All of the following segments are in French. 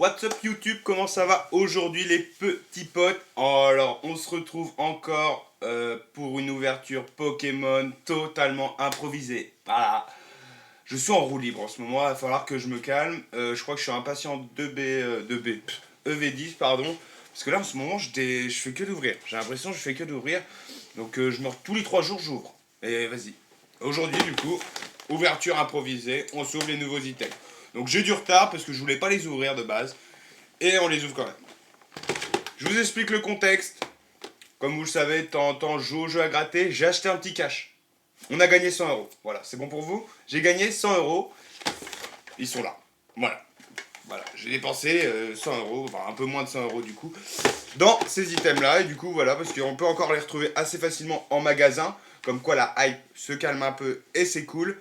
What's up YouTube, comment ça va aujourd'hui les petits potes? Alors on se retrouve encore pour une ouverture Pokémon totalement improvisée. Voilà. Je suis en roue libre en ce moment, il va falloir que je me calme. Je crois que je suis impatient de EV10 pardon. Parce que là en ce moment je fais que d'ouvrir. J'ai l'impression que je fais que d'ouvrir. Donc tous les 3 jours j'ouvre. Et vas-y. Aujourd'hui du coup, ouverture improvisée, on s'ouvre les nouveaux items. Donc j'ai du retard parce que je voulais pas les ouvrir de base. Et on les ouvre quand même. Je vous explique le contexte. Comme vous le savez, de temps en temps, je joue au jeu à gratter. J'ai acheté un petit cash. On a gagné 100 euros. Voilà, c'est bon pour vous? J'ai gagné 100 euros. Ils sont là. Voilà. Voilà, j'ai dépensé 100 euros, enfin un peu moins de 100 euros du coup, dans ces items-là. Et du coup, voilà, parce qu'on peut encore les retrouver assez facilement en magasin. Comme quoi la hype se calme un peu et c'est cool.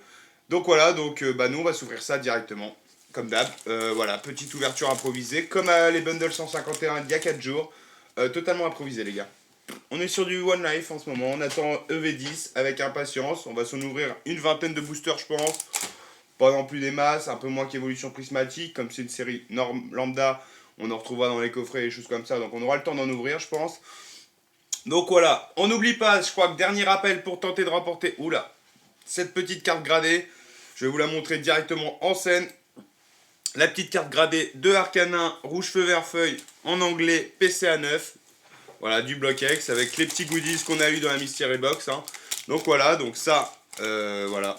Donc voilà, nous on va s'ouvrir ça directement. Comme d'hab, voilà, petite ouverture improvisée, comme les bundles 151 il y a 4 jours, totalement improvisé les gars. On est sur du One Life en ce moment, on attend EV10 avec impatience, on va s'en ouvrir une vingtaine de boosters je pense, pas non plus des masses, un peu moins qu'évolution prismatique, comme c'est une série lambda, on en retrouvera dans les coffrets et des choses comme ça, donc on aura le temps d'en ouvrir je pense. Donc voilà, on n'oublie pas, je crois que dernier rappel pour tenter de remporter, oula, cette petite carte gradée, je vais vous la montrer directement en scène. La petite carte gradée de Arcanin, rouge feu vert feuille, en anglais, PCA 9. Voilà, du bloc X avec les petits goodies qu'on a eu dans la Mystery Box. Hein. Donc voilà, donc ça, voilà.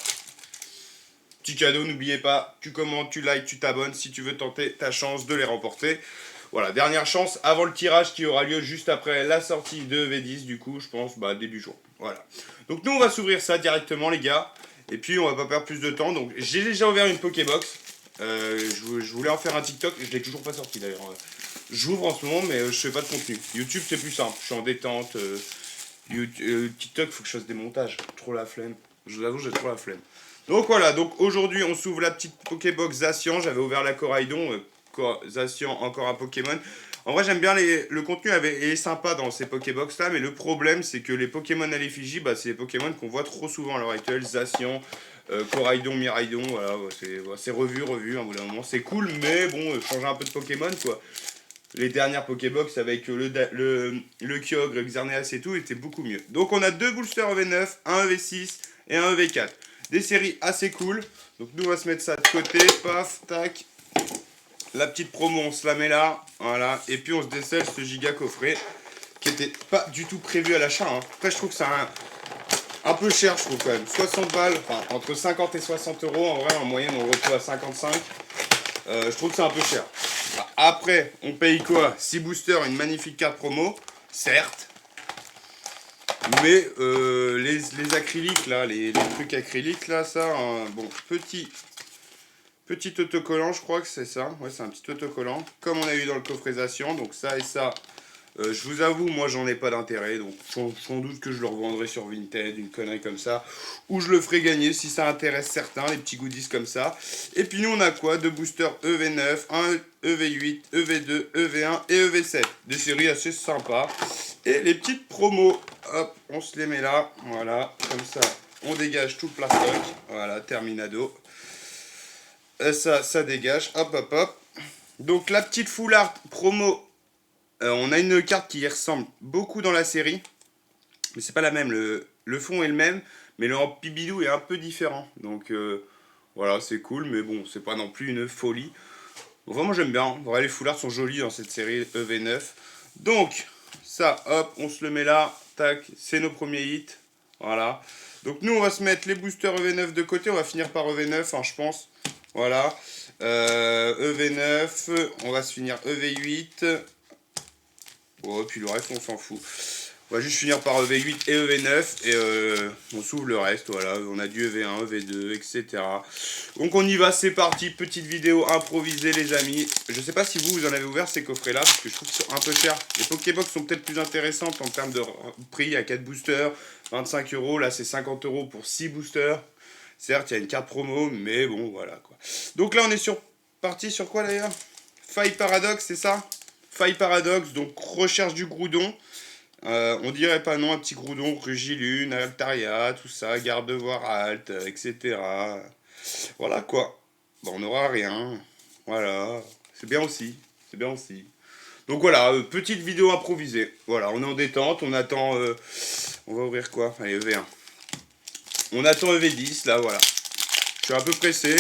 Petit cadeau, n'oubliez pas, tu commentes, tu likes, tu t'abonnes si tu veux tenter ta chance de les remporter. Voilà, dernière chance avant le tirage qui aura lieu juste après la sortie de V10, du coup, je pense, début jour. Voilà. Donc nous, on va s'ouvrir ça directement, les gars. Et puis, on va pas perdre plus de temps. Donc, j'ai déjà ouvert une Pokébox. Je voulais en faire un TikTok, je l'ai toujours pas sorti d'ailleurs. J'ouvre en ce moment, mais je fais pas de contenu. YouTube, c'est plus simple. Je suis en détente. TikTok, faut que je fasse des montages. Trop la flemme. Je vous avoue, j'ai trop la flemme. Donc voilà, donc aujourd'hui, on s'ouvre la petite Pokébox Zacian. J'avais ouvert la Coraidon. Zacian, encore un Pokémon. En vrai, j'aime bien le contenu est sympa dans ces Pokébox là, mais le problème, c'est que les Pokémon à l'effigie, c'est les Pokémon qu'on voit trop souvent à l'heure actuelle. Zacian, Coraidon, Miraidon, voilà, c'est revu, hein, au bout d'un moment. C'est cool, mais bon, changer un peu de Pokémon, quoi. Les dernières Pokébox avec le Kyogre, le Xerneas et tout étaient beaucoup mieux. Donc on a deux boosters EV9, un EV6 et un EV4. Des séries assez cool. Donc nous on va se mettre ça de côté, paf, tac. La petite promo, on se la met là, voilà. Et puis on se décèle ce giga coffret qui était pas du tout prévu à l'achat. Hein. Après je trouve que c'est un peu cher, je trouve quand même. 60 balles, enfin entre 50 et 60 euros. En vrai, en moyenne, on retrouve à 55. Je trouve que c'est un peu cher. Après, on paye quoi? 6 boosters, une magnifique carte promo, certes. Mais les acryliques là, les trucs acryliques là, ça, bon, petit autocollant, je crois que c'est ça. Ouais, c'est un petit autocollant, comme on a eu dans le coffretisation. Donc ça et ça, je vous avoue, moi j'en ai pas d'intérêt, donc sans doute que je le revendrai sur Vinted, une connerie comme ça, ou je le ferai gagner si ça intéresse certains, les petits goodies comme ça. Et puis nous on a quoi? Deux boosters EV9, un EV8, EV2, EV1 et EV7, des séries assez sympas. Et les petites promos, hop, on se les met là, voilà, comme ça, on dégage tout le plastoc, voilà, terminado. Ça dégage, hop hop hop. Donc la petite full art promo. On a une carte qui y ressemble beaucoup dans la série, mais c'est pas la même. Le fond est le même, mais le Pibidou est un peu différent. Donc voilà, c'est cool, mais bon, c'est pas non plus une folie. Enfin, moi j'aime bien. Ouais, les foulards sont jolis dans cette série EV9. Donc, ça, hop, on se le met là. Tac, c'est nos premiers hits. Voilà. Donc nous, on va se mettre les boosters EV9 de côté. On va finir par EV9, hein, je pense. Voilà. EV9, on va se finir EV8. Bon, puis le reste, on s'en fout. On va juste finir par EV8 et EV9 et on s'ouvre le reste, voilà. On a du EV1, EV2, etc. Donc on y va, c'est parti. Petite vidéo improvisée, les amis. Je sais pas si vous en avez ouvert ces coffrets-là, parce que je trouve qu'ils sont un peu chers. Les Pokébox sont peut-être plus intéressantes en termes de prix à 4 boosters. 25 euros, là c'est 50 euros pour 6 boosters. Certes, il y a une carte promo, mais bon, voilà quoi. Donc là, on est parti sur quoi d'ailleurs? Faille Paradox, c'est ça? Faille Paradox, donc recherche du Groudon. On dirait pas non, un petit Groudon, Rugilune, Altaria, tout ça, Gardevoir Alt, etc. Voilà quoi. Bon, on n'aura rien. Voilà. C'est bien aussi. C'est bien aussi. Donc voilà, petite vidéo improvisée. Voilà, on est en détente, on attend... on va ouvrir quoi? Allez, EV1. On attend EV10, là, voilà. Je suis un peu pressé.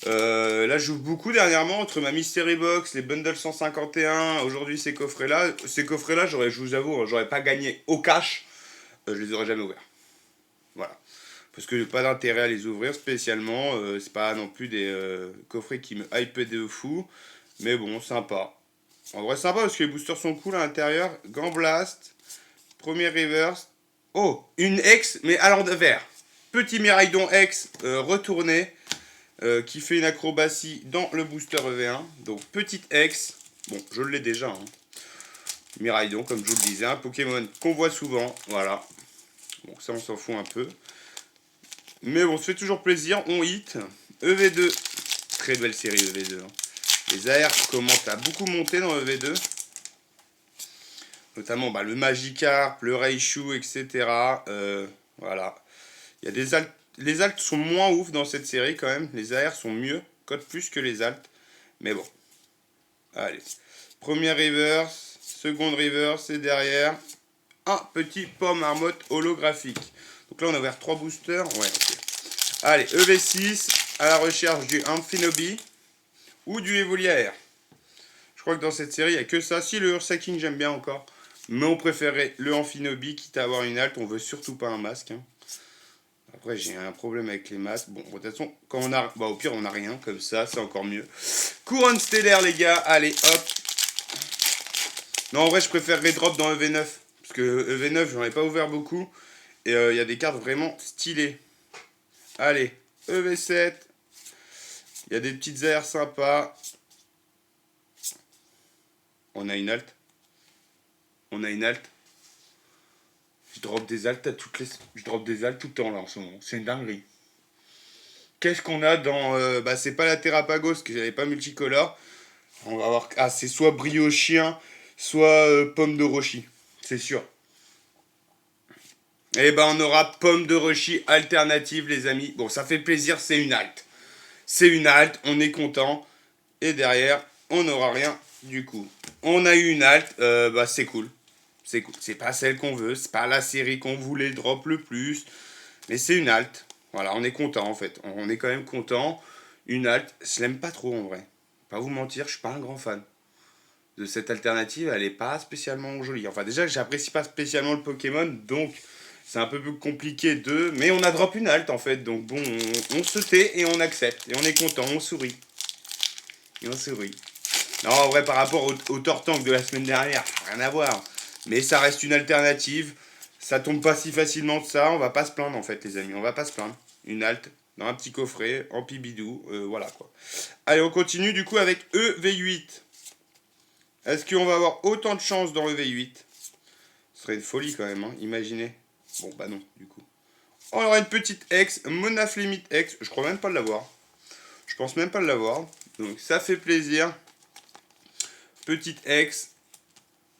Là, je joue beaucoup dernièrement entre ma Mystery Box, les bundles 151, aujourd'hui ces coffrets-là. Ces coffrets-là, je vous avoue, hein, j'aurais pas gagné au cash. Je les aurais jamais ouverts. Voilà. Parce que j'ai pas d'intérêt à les ouvrir spécialement. C'est pas non plus des coffrets qui me hype de fou. Mais bon, sympa. En vrai, sympa parce que les boosters sont cool à l'intérieur. Gant Blast. Premier reverse. Oh, une X, mais à l'envers. Petit Miraidon X retourné. Qui fait une acrobatie dans le booster EV1. Donc, petite X. Bon, je l'ai déjà. Hein. Miraidon, comme je vous le disais. Un Pokémon qu'on voit souvent. Voilà. Bon, ça, on s'en fout un peu. Mais bon, ça fait toujours plaisir. On hit. EV2. Très belle série EV2. Hein. Les AR commencent à beaucoup monter dans EV2. Notamment bah, le Magikarp, le Raichu, etc. Voilà. Il y a des altes. Les altes sont moins ouf dans cette série quand même. Les AR sont mieux. Code plus que les altes. Mais bon. Allez. Première reverse. Seconde reverse. Et derrière, un petit pomme marmotte holographique. Donc là, on a ouvert 3 boosters. Ouais, ok. Allez, EV6 à la recherche du Amphinobi ou du Evoliair. Je crois que dans cette série, il n'y a que ça. Si, le Ursaking, j'aime bien encore. Mais on préférait le Amphinobi, quitte à avoir une halte. On veut surtout pas un masque. Hein. Après, j'ai un problème avec les masques. Bon, de toute façon, quand on a... Bah, au pire, on n'a rien. Comme ça, c'est encore mieux. Couronne stellaire, les gars. Allez, hop. Non, en vrai, je préférerais drop dans EV9. Parce que EV9, j'en ai pas ouvert beaucoup. Et il y a des cartes vraiment stylées. Allez, EV7. Il y a des petites airs sympas. On a une halte. On a une halte. Je drop des altes à toutes les... Je drop des altes tout le temps là en ce moment. C'est une dinguerie. Qu'est-ce qu'on a dans... bah c'est pas la Terrapagos, parce que j'avais pas multicolore. On va avoir... Ah, c'est soit briochien, soit pomme de Roshi. C'est sûr. Et ben on aura pomme de Roshi alternative les amis. Bon, ça fait plaisir, c'est une halte. C'est une halte, on est content. Et derrière, on n'aura rien du coup. On a eu une halte, bah c'est cool. C'est cool. C'est pas celle qu'on veut, c'est pas la série qu'on voulait drop le plus. Mais c'est une halte. Voilà, on est content en fait. On est quand même content. Une halte, je l'aime pas trop en vrai. Pas vous mentir, je suis pas un grand fan de cette alternative. Elle est pas spécialement jolie. Enfin déjà, j'apprécie pas spécialement le Pokémon, donc c'est un peu plus compliqué de... Mais on a drop une halte en fait, donc bon, on se tait et on accepte. Et on est content, on sourit. Et on sourit. Non, en vrai, par rapport au Tortank de la semaine dernière, rien à voir. Mais ça reste une alternative. Ça tombe pas si facilement que ça. On va pas se plaindre en fait, les amis. On va pas se plaindre. Une halte dans un petit coffret, en pibidou. Voilà quoi. Allez, on continue du coup avec EV8. Est-ce qu'on va avoir autant de chance dans EV8? Ce serait une folie quand même, hein. Imaginez. Bon, bah non, du coup. On aura une petite X, Monaflimite X. Je crois même pas l'avoir. Je pense même pas l'avoir. Donc ça fait plaisir. Petite X.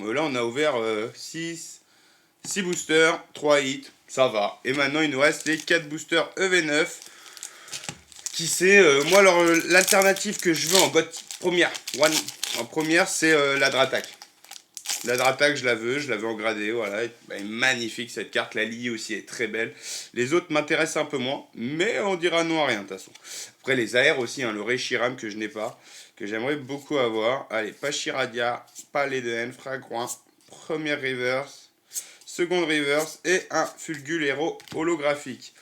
Là, on a ouvert 6 boosters, 3 hits, ça va. Et maintenant, il nous reste les 4 boosters EV9. Qui c'est moi, l'alternative que je veux en botte première. En première, c'est la Dratak. La Dratak, je la veux en gradé, voilà. Elle est magnifique cette carte. La Lily aussi est très belle. Les autres m'intéressent un peu moins, mais on dira non à rien de toute façon. Après, les AR aussi, hein, le Reshiram que je n'ai pas, que j'aimerais beaucoup avoir. Allez, Pachiradia, Palais de Haine, Fragouin, première reverse, seconde reverse et un Fulgulero holographique.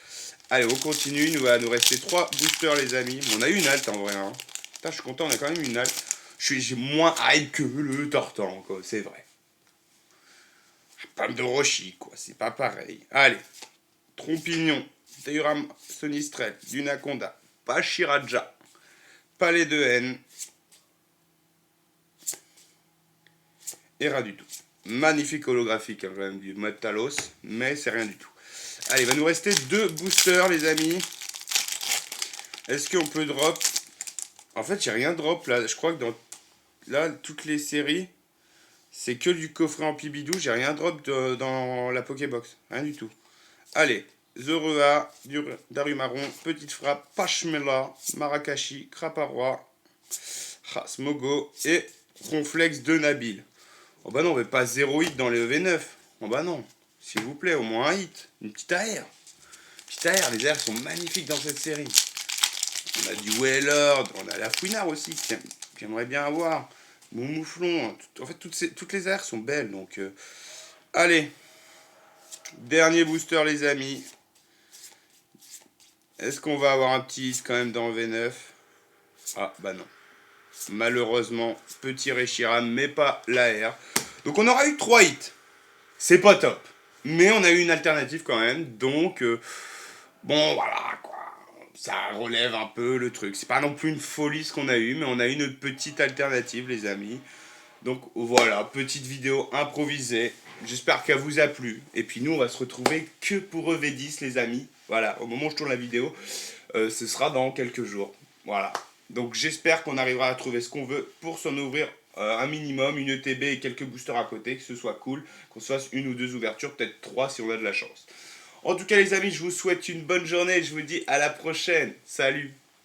Allez, on continue. Il va nous rester 3 boosters, les amis. On a eu une halte en vrai. Hein. Putain, je suis content, on a quand même une halte. J'ai moins hype que le Tortank, quoi, c'est vrai. Pomme de Roshi, quoi, c'est pas pareil. Allez, Trompignon, Teuram Sonistrel, Dunaconda, Pachiraja, Palais de Haine, et rien du tout. Magnifique holographique, hein, quand même, du mode Talos, mais c'est rien du tout. Allez, il va nous rester 2 boosters, les amis. Est-ce qu'on peut drop? En fait, j'ai rien drop, là. Je crois que dans là, toutes les séries, c'est que du coffret en pibidou. J'ai rien drop dans la Pokébox. Rien du tout. Allez, Zorua, Darumaron, Petite Frappe, Pachmela, Marakashi, Craparois, Smogo et Ronflex de Nabil. Oh bah non, mais pas 0 hit dans les EV9. Oh bah non, s'il vous plaît, au moins un hit. Une petite AR. Petite AR, les AR sont magnifiques dans cette série. On a du Wailord, on a la Fouinard aussi, que j'aimerais bien avoir. Moumouflon, en fait toutes les AR sont belles, donc... Allez, dernier booster les amis. Est-ce qu'on va avoir un petit hit quand même dans V9? Ah bah non. Malheureusement, petit Reshiram, mais pas l'AR. Donc on aura eu 3 hits. C'est pas top. Mais on a eu une alternative quand même. Donc, bon, voilà, quoi. Ça relève un peu le truc. C'est pas non plus une folie ce qu'on a eu, mais on a eu une petite alternative, les amis. Donc voilà, petite vidéo improvisée. J'espère qu'elle vous a plu. Et puis nous, on va se retrouver que pour EV10, les amis. Voilà, au moment où je tourne la vidéo, ce sera dans quelques jours. Voilà. Donc j'espère qu'on arrivera à trouver ce qu'on veut pour s'en ouvrir un minimum, une ETB et quelques boosters à côté, que ce soit cool, qu'on se fasse une ou deux ouvertures, peut-être 3 si on a de la chance. En tout cas les amis, je vous souhaite une bonne journée et je vous dis à la prochaine. Salut!